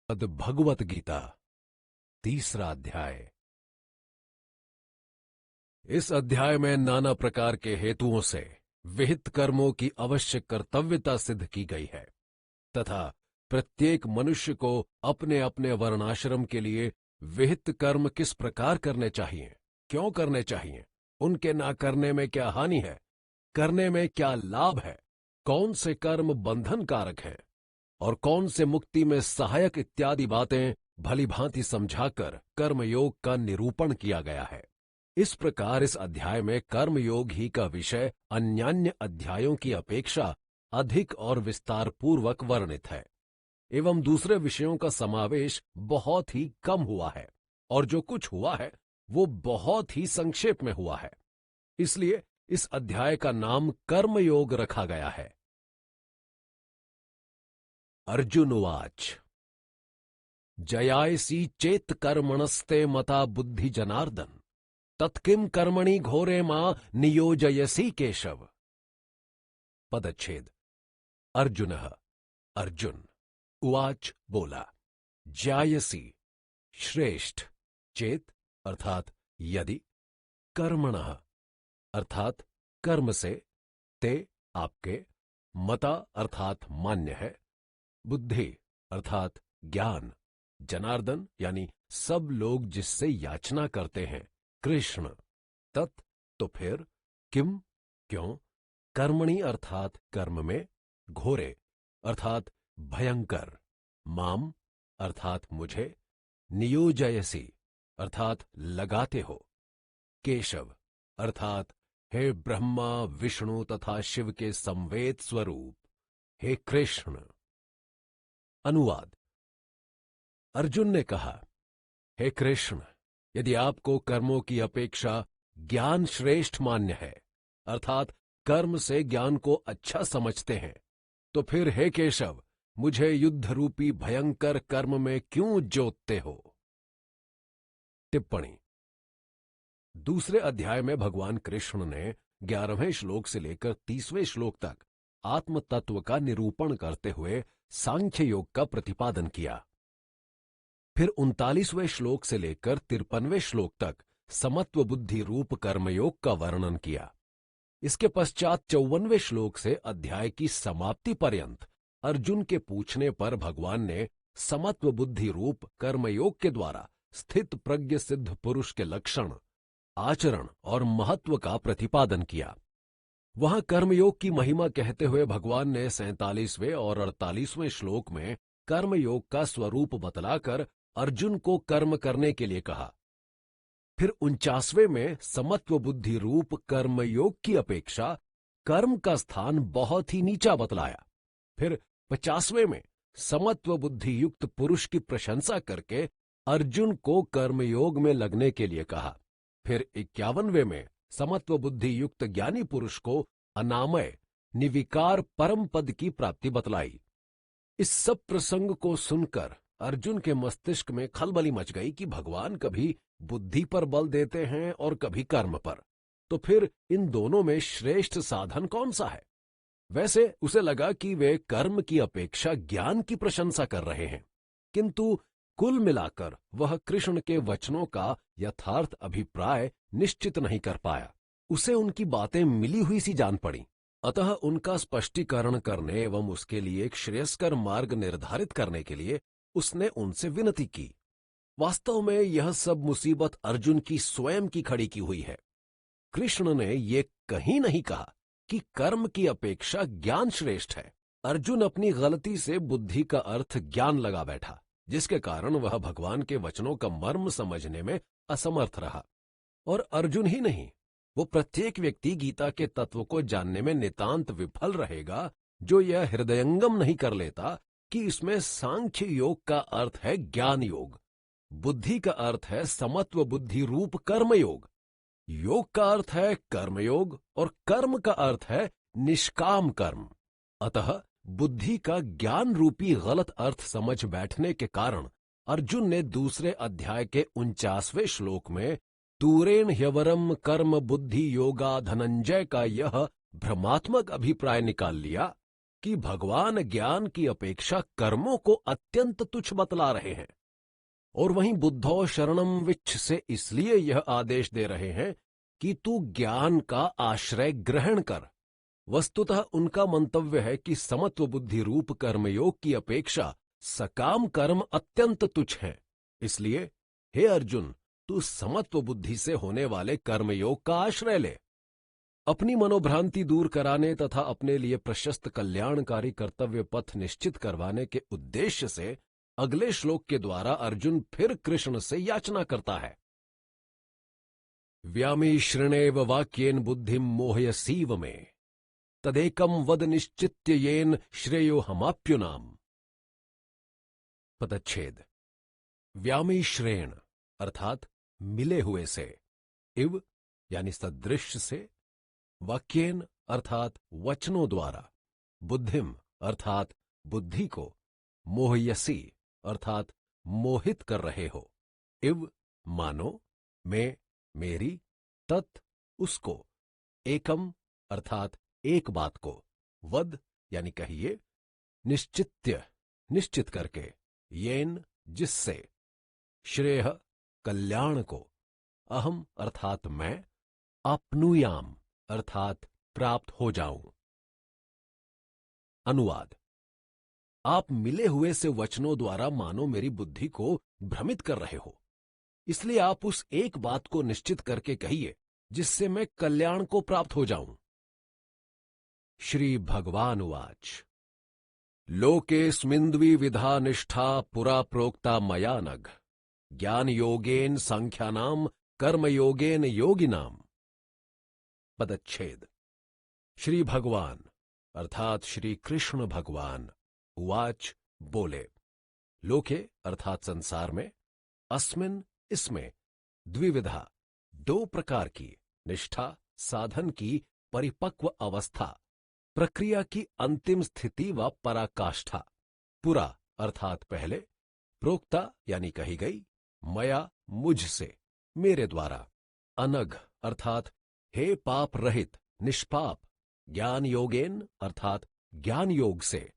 अद भगवत गीता तीसरा अध्याय। इस अध्याय में नाना प्रकार के हेतुओं से विहित कर्मों की अवश्य कर्तव्यता सिद्ध की गई है तथा प्रत्येक मनुष्य को अपने अपने वर्णाश्रम के लिए विहित कर्म किस प्रकार करने चाहिए, क्यों करने चाहिए, उनके ना करने में क्या हानि है, करने में क्या लाभ है, कौन से कर्म बंधन कारक हैं और कौन से मुक्ति में सहायक इत्यादि बातें भली भांति समझाकर कर्मयोग का निरूपण किया गया है। इस प्रकार इस अध्याय में कर्मयोग ही का विषय अन्यान्य अध्यायों की अपेक्षा अधिक और विस्तार पूर्वक वर्णित है एवं दूसरे विषयों का समावेश बहुत ही कम हुआ है और जो कुछ हुआ है वो बहुत ही संक्षेप में हुआ है। इसलिए इस अध्याय का नाम कर्मयोग रखा गया है। अर्जुन उवाच जयायसी चेत कर्मणस्ते मता बुद्धि जनार्दन तत्किम कर्मणि घोरे मां नियोजयसी केशव। पदच्छेद। अर्जुनः अर्जुन उवाच बोला, जायसी श्रेष्ठ, चेत अर्थात यदि, कर्मणः अर्थात कर्म से, ते आपके, मता अर्थात मान्य है, बुद्धि अर्थात ज्ञान, जनार्दन यानी सब लोग जिससे याचना करते हैं, कृष्ण, तत् तो फिर, किम क्यों, कर्मणि अर्थात कर्म में, घोरे अर्थात भयंकर, माम अर्थात मुझे, नियोजयसी अर्थात लगाते हो, केशव अर्थात हे ब्रह्मा विष्णु तथा शिव के संवेद स्वरूप, हे कृष्ण। अनुवाद। अर्जुन ने कहा, हे कृष्ण, यदि आपको कर्मों की अपेक्षा ज्ञान श्रेष्ठ मान्य है अर्थात कर्म से ज्ञान को अच्छा समझते हैं, तो फिर हे केशव मुझे युद्ध रूपी भयंकर कर्म में क्यों जोतते हो। टिप्पणी। दूसरे अध्याय में भगवान कृष्ण ने 11वें श्लोक से लेकर 30वें श्लोक तक आत्म तत्व का निरूपण करते हुए सांख्य योग का प्रतिपादन किया। फिर 39वें श्लोक से लेकर 53वें श्लोक तक समत्व बुद्धि रूप कर्मयोग का वर्णन किया। इसके पश्चात 54वें श्लोक से अध्याय की समाप्ति पर्यंत अर्जुन के पूछने पर भगवान ने समत्व बुद्धि रूप कर्मयोग के द्वारा स्थित प्रज्ञ सिद्ध पुरुष के लक्षण, आचरण और महत्व का प्रतिपादन किया। वहां कर्मयोग की महिमा कहते हुए भगवान ने 47वें और 48वें श्लोक में कर्मयोग का स्वरूप बतलाकर अर्जुन को कर्म करने के लिए कहा। फिर 49वें में समत्व बुद्धि रूप कर्मयोग की अपेक्षा कर्म का स्थान बहुत ही नीचा बतलाया। फिर 50वें में समत्व बुद्धि युक्त पुरुष की प्रशंसा करके अर्जुन को कर्मयोग में लगने के लिए कहा। फिर 51वें में समत्व बुद्धि युक्त ज्ञानी पुरुष को अनामय निर्विकार परम पद की प्राप्ति बतलाई। इस सब प्रसंग को सुनकर अर्जुन के मस्तिष्क में खलबली मच गई कि भगवान कभी बुद्धि पर बल देते हैं और कभी कर्म पर, तो फिर इन दोनों में श्रेष्ठ साधन कौन सा है। वैसे उसे लगा कि वे कर्म की अपेक्षा ज्ञान की प्रशंसा कर रहे हैं, किंतु कुल मिलाकर वह कृष्ण के वचनों का यथार्थ अभिप्राय निश्चित नहीं कर पाया। उसे उनकी बातें मिली हुई सी जान पड़ी। अतः उनका स्पष्टीकरण करने एवं उसके लिए एक श्रेयस्कर मार्ग निर्धारित करने के लिए उसने उनसे विनती की। वास्तव में यह सब मुसीबत अर्जुन की स्वयं की खड़ी की हुई है। कृष्ण ने ये कहीं नहीं कहा कि कर्म की अपेक्षा ज्ञान श्रेष्ठ है। अर्जुन अपनी गलती से बुद्धि का अर्थ ज्ञान लगा बैठा, जिसके कारण वह भगवान के वचनों का मर्म समझने में असमर्थ रहा। और अर्जुन ही नहीं, वो प्रत्येक व्यक्ति गीता के तत्व को जानने में नितांत विफल रहेगा जो यह हृदयंगम नहीं कर लेता कि इसमें सांख्य योग का अर्थ है ज्ञान योग, बुद्धि का अर्थ है समत्व बुद्धि रूप कर्मयोग, योग का अर्थ है कर्मयोग और कर्म का अर्थ है निष्काम कर्म। अतः बुद्धि का ज्ञान रूपी गलत अर्थ समझ बैठने के कारण अर्जुन ने दूसरे अध्याय के 49वें श्लोक में दूरेण ह्यवरम कर्म बुद्धि योगा धनंजय का यह भ्रमात्मक अभिप्राय निकाल लिया कि भगवान ज्ञान की अपेक्षा कर्मों को अत्यंत तुच्छ बतला रहे हैं, और वहीं बुद्धो शरणम विच्छ से इसलिए यह आदेश दे रहे हैं कि तू ज्ञान का आश्रय ग्रहण कर। वस्तुतः उनका मंतव्य है कि समत्व बुद्धि रूप कर्मयोग की अपेक्षा सकाम कर्म अत्यंत तुच्छ हैं। इसलिए हे अर्जुन, तू समत्व बुद्धि से होने वाले कर्मयोग का आश्रय ले। अपनी मनोभ्रांति दूर कराने तथा अपने लिए प्रशस्त कल्याणकारी कर्तव्य पथ निश्चित करवाने के उद्देश्य से अगले श्लोक के द्वारा अर्जुन फिर कृष्ण से याचना करता है। व्यामी श्रृणेव वाक्येन बुद्धिम मोहयसीव में तदेकम वद निश्चित्य येन श्रेयो हमाप्युनाम। पदच्छेद। व्यामी श्रेण अर्थात मिले हुए से, इव यानी सदृश से, वाक्येन अर्थात वचनों द्वारा, बुद्धिम अर्थात बुद्धि को, मोहयसी अर्थात मोहित कर रहे हो, इव मानो, में मेरी, तत् उसको, एकम अर्थात एक बात को, वद यानी कहिए, निश्चित्य निश्चित करके, येन जिससे, श्रेय कल्याण को, अहम अर्थात मैं, आप्नुयाम अर्थात प्राप्त हो जाऊं। अनुवाद। आप मिले हुए से वचनों द्वारा मानो मेरी बुद्धि को भ्रमित कर रहे हो, इसलिए आप उस एक बात को निश्चित करके कहिए जिससे मैं कल्याण को प्राप्त हो जाऊं। श्री भगवान उवाच। लोकेस्मिन्द्वि विधा निष्ठा पुरा प्रोक्ता मया नघ ज्ञान योगेन सांख्यानाम कर्म योगेन योगिनाम। पदच्छेद। श्री भगवान अर्थात श्री कृष्ण भगवान उवाच बोले, लोके अर्थात संसार में, अस्मिन इसमें, द्विविधा दो प्रकार की, निष्ठा साधन की परिपक्व अवस्था, प्रक्रिया की अंतिम स्थिति व पराकाष्ठा, पुरा अर्थात पहले, प्रोक्ता यानी कही गई, मया मुझसे मेरे द्वारा, अनघ अर्थात हे पाप रहित निष्पाप, ज्ञान योगेन अर्थात ज्ञान योग से,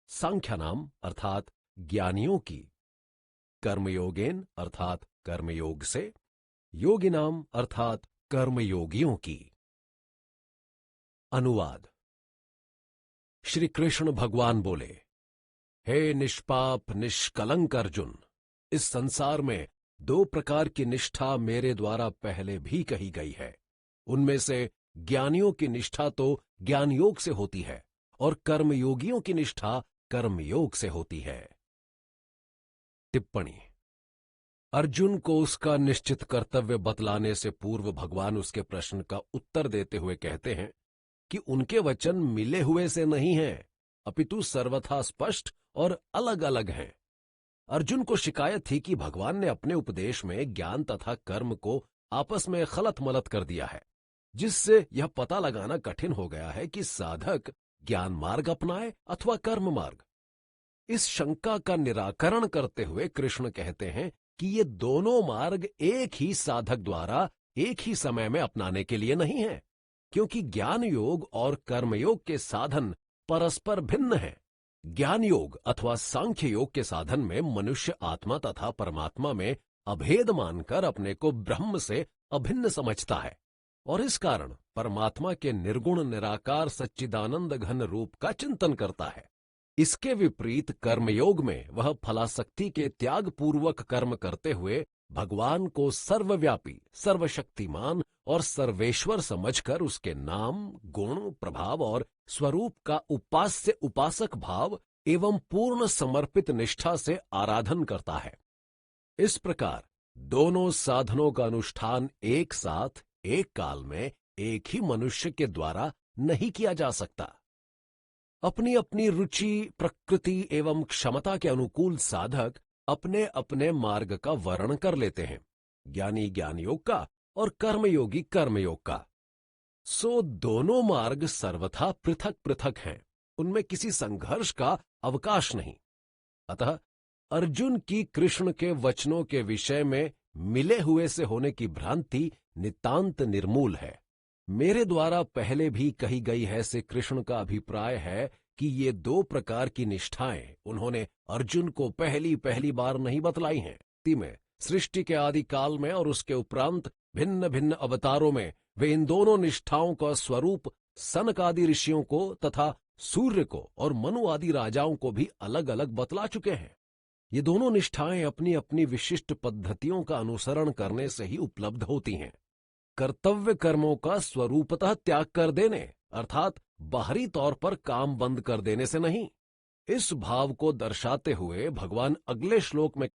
सांख्यानाम अर्थात ज्ञानियों की, कर्मयोगेन अर्थात कर्मयोग से, योगिनाम अर्थात कर्मयोगियों की। अनुवाद। श्री कृष्ण भगवान बोले, हे निष्पाप निष्कलंक अर्जुन, इस संसार में दो प्रकार की निष्ठा मेरे द्वारा पहले भी कही गई है। उनमें से ज्ञानियों की निष्ठा तो ज्ञान योग से होती है और कर्मयोगियों की निष्ठा कर्मयोग से होती है। टिप्पणी। अर्जुन को उसका निश्चित कर्तव्य बतलाने से पूर्व भगवान उसके प्रश्न का उत्तर देते हुए कहते हैं कि उनके वचन मिले हुए से नहीं हैं, अपितु सर्वथा स्पष्ट और अलग अलग हैं। अर्जुन को शिकायत थी कि भगवान ने अपने उपदेश में ज्ञान तथा कर्म को आपस में खलत मलत कर दिया है, जिससे यह पता लगाना कठिन हो गया है कि साधक ज्ञान मार्ग अपनाए अथवा कर्म मार्ग। इस शंका का निराकरण करते हुए कृष्ण कहते हैं कि ये दोनों मार्ग एक ही साधक द्वारा एक ही समय में अपनाने के लिए नहीं है, क्योंकि ज्ञान योग और कर्मयोग के साधन परस्पर भिन्न हैं। ज्ञान योग अथवा सांख्य योग के साधन में मनुष्य आत्मा तथा परमात्मा में अभेद मानकर अपने को ब्रह्म से अभिन्न समझता है और इस कारण परमात्मा के निर्गुण निराकार सच्चिदानंद घन रूप का चिंतन करता है। इसके विपरीत कर्मयोग में वह फलासक्ति के त्याग पूर्वक कर्म करते हुए भगवान को सर्वव्यापी, सर्वशक्तिमान और सर्वेश्वर समझकर उसके नाम, गुण, प्रभाव और स्वरूप का उपास्य उपासक भाव एवं पूर्ण समर्पित निष्ठा से आराधन करता है। इस प्रकार दोनों साधनों का अनुष्ठान एक साथ एक काल में एक ही मनुष्य के द्वारा नहीं किया जा सकता। अपनी अपनी रुचि, प्रकृति एवं क्षमता के अनुकूल साधक अपने अपने मार्ग का वर्ण कर लेते हैं, ज्ञानी ज्ञान योग का और कर्मयोगी कर्मयोग का। सो दोनों मार्ग सर्वथा पृथक पृथक हैं, उनमें किसी संघर्ष का अवकाश नहीं। अतः अर्जुन की कृष्ण के वचनों के विषय में मिले हुए से होने की भ्रांति नितांत निर्मूल है। मेरे द्वारा पहले भी कही गई है से कृष्ण का अभिप्राय है कि ये दो प्रकार की निष्ठाएं उन्होंने अर्जुन को पहली पहली बार नहीं बतलाई हैं। में सृष्टि के आदि काल में और उसके उपरांत भिन्न भिन्न अवतारों में वे इन दोनों निष्ठाओं का स्वरूप सनक आदि ऋषियों को तथा सूर्य को और मनु आदि राजाओं को भी अलग अलग बतला चुके हैं। ये दोनों निष्ठाएं अपनी अपनी विशिष्ट पद्धतियों का अनुसरण करने से ही उपलब्ध होती हैं। कर्तव्य कर्मों का स्वरूपतः त्याग कर देने अर्थात बाहरी तौर पर काम बंद कर देने से नहीं। इस भाव को दर्शाते हुए भगवान अगले श्लोक में